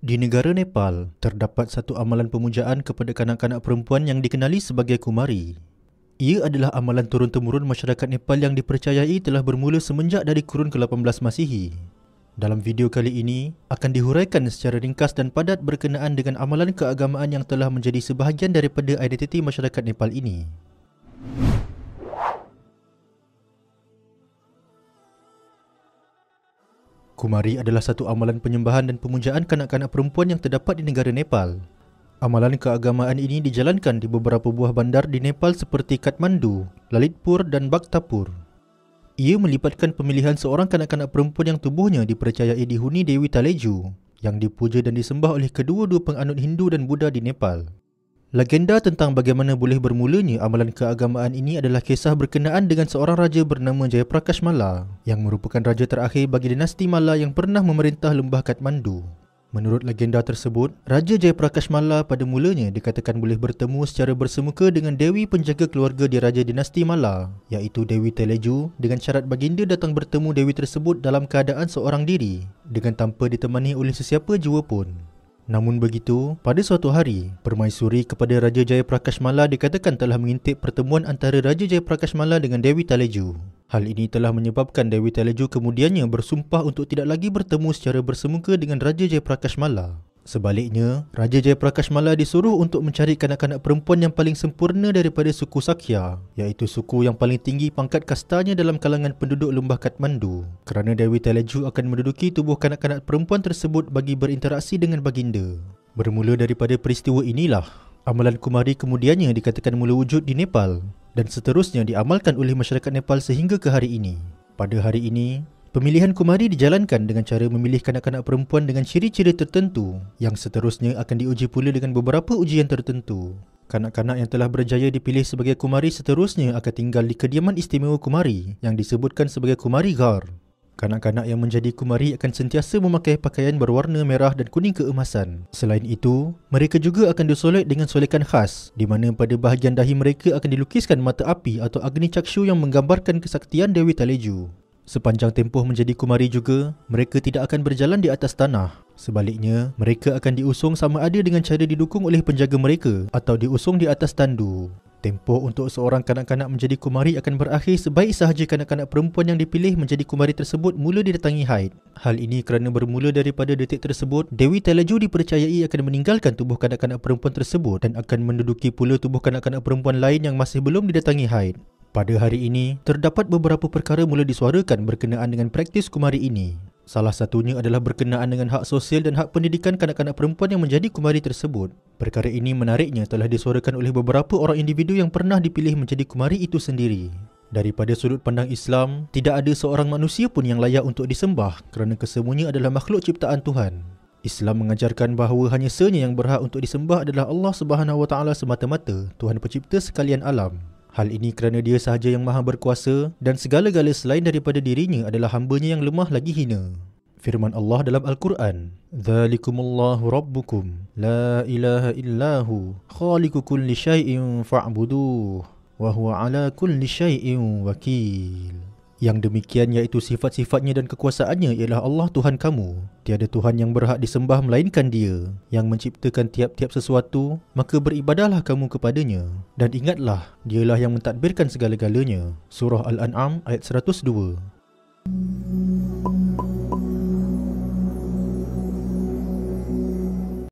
Di negara Nepal, terdapat satu amalan pemujaan kepada kanak-kanak perempuan yang dikenali sebagai kumari. Ia adalah amalan turun-temurun masyarakat Nepal yang dipercayai telah bermula semenjak dari kurun ke-18 Masihi. Dalam video kali ini, akan dihuraikan secara ringkas dan padat berkenaan dengan amalan keagamaan yang telah menjadi sebahagian daripada identiti masyarakat Nepal ini. Kumari adalah satu amalan penyembahan dan pemujaan kanak-kanak perempuan yang terdapat di negara Nepal. Amalan keagamaan ini dijalankan di beberapa buah bandar di Nepal seperti Kathmandu, Lalitpur dan Bhaktapur. Ia melibatkan pemilihan seorang kanak-kanak perempuan yang tubuhnya dipercayai dihuni Dewi Taleju, yang dipuja dan disembah oleh kedua-dua penganut Hindu dan Buddha di Nepal. Legenda tentang bagaimana boleh bermulanya amalan keagamaan ini adalah kisah berkenaan dengan seorang raja bernama Jayaprakash Malla yang merupakan raja terakhir bagi dinasti Malla yang pernah memerintah lembah Kathmandu. Menurut legenda tersebut, Raja Jayaprakash Malla pada mulanya dikatakan boleh bertemu secara bersemuka dengan Dewi penjaga keluarga di Raja dinasti Malla, iaitu Dewi Teleju, dengan syarat baginda datang bertemu Dewi tersebut dalam keadaan seorang diri dengan tanpa ditemani oleh sesiapa jua pun. Namun begitu, pada suatu hari, permaisuri kepada Raja Jayaprakash Malla dikatakan telah mengintip pertemuan antara Raja Jayaprakash Malla dengan Dewi Taleju. Hal ini telah menyebabkan Dewi Taleju kemudiannya bersumpah untuk tidak lagi bertemu secara bersemuka dengan Raja Jayaprakash Malla. Sebaliknya, Raja Jayaprakash Malla disuruh untuk mencari kanak-kanak perempuan yang paling sempurna daripada suku Sakya, iaitu suku yang paling tinggi pangkat kastanya dalam kalangan penduduk lembah Kathmandu, kerana Dewi Teleju akan menduduki tubuh kanak-kanak perempuan tersebut bagi berinteraksi dengan baginda. Bermula daripada peristiwa inilah, amalan kumari kemudiannya dikatakan mula wujud di Nepal dan seterusnya diamalkan oleh masyarakat Nepal sehingga ke hari ini. Pada hari ini, pemilihan kumari dijalankan dengan cara memilih kanak-kanak perempuan dengan ciri-ciri tertentu yang seterusnya akan diuji pula dengan beberapa ujian tertentu. Kanak-kanak yang telah berjaya dipilih sebagai kumari seterusnya akan tinggal di kediaman istimewa kumari yang disebutkan sebagai kumari Ghar. Kanak-kanak yang menjadi kumari akan sentiasa memakai pakaian berwarna merah dan kuning keemasan. Selain itu, mereka juga akan disolek dengan solekan khas di mana pada bahagian dahi mereka akan dilukiskan mata api atau Agni Cakshu yang menggambarkan kesaktian Dewi Taleju. Sepanjang tempoh menjadi kumari juga, mereka tidak akan berjalan di atas tanah. Sebaliknya, mereka akan diusung sama ada dengan cara didukung oleh penjaga mereka atau diusung di atas tandu. Tempoh untuk seorang kanak-kanak menjadi kumari akan berakhir sebaik sahaja kanak-kanak perempuan yang dipilih menjadi kumari tersebut mula didatangi haid. Hal ini kerana bermula daripada detik tersebut, Dewi Teleju dipercayai akan meninggalkan tubuh kanak-kanak perempuan tersebut dan akan menduduki pula tubuh kanak-kanak perempuan lain yang masih belum didatangi haid. Pada hari ini, terdapat beberapa perkara mula disuarakan berkenaan dengan praktis kumari ini. Salah satunya adalah berkenaan dengan hak sosial dan hak pendidikan kanak-kanak perempuan yang menjadi kumari tersebut. Perkara ini menariknya telah disuarakan oleh beberapa orang individu yang pernah dipilih menjadi kumari itu sendiri. Daripada sudut pandang Islam, tidak ada seorang manusia pun yang layak untuk disembah kerana kesemuanya adalah makhluk ciptaan Tuhan. Islam mengajarkan bahawa hanya sanya yang berhak untuk disembah adalah Allah Subhanahu Wa Taala semata-mata, Tuhan pencipta sekalian alam. Hal ini kerana dia sahaja yang maha berkuasa dan segala-gala selain daripada dirinya adalah hambanya yang lemah lagi hina. Firman Allah dalam Al-Quran, "Dzalikumullahu rabbukum, la ilaha illahu, khaliqu kulli syai'in fa'buduh, wa huwa ala kulli syai'in wakil." Yang demikian iaitu sifat-sifatnya dan kekuasaannya ialah Allah Tuhan kamu. Tiada Tuhan yang berhak disembah melainkan Dia, yang menciptakan tiap-tiap sesuatu, maka beribadahlah kamu kepadanya. Dan ingatlah, Dialah yang mentadbirkan segala-galanya. Surah Al-An'am ayat 102.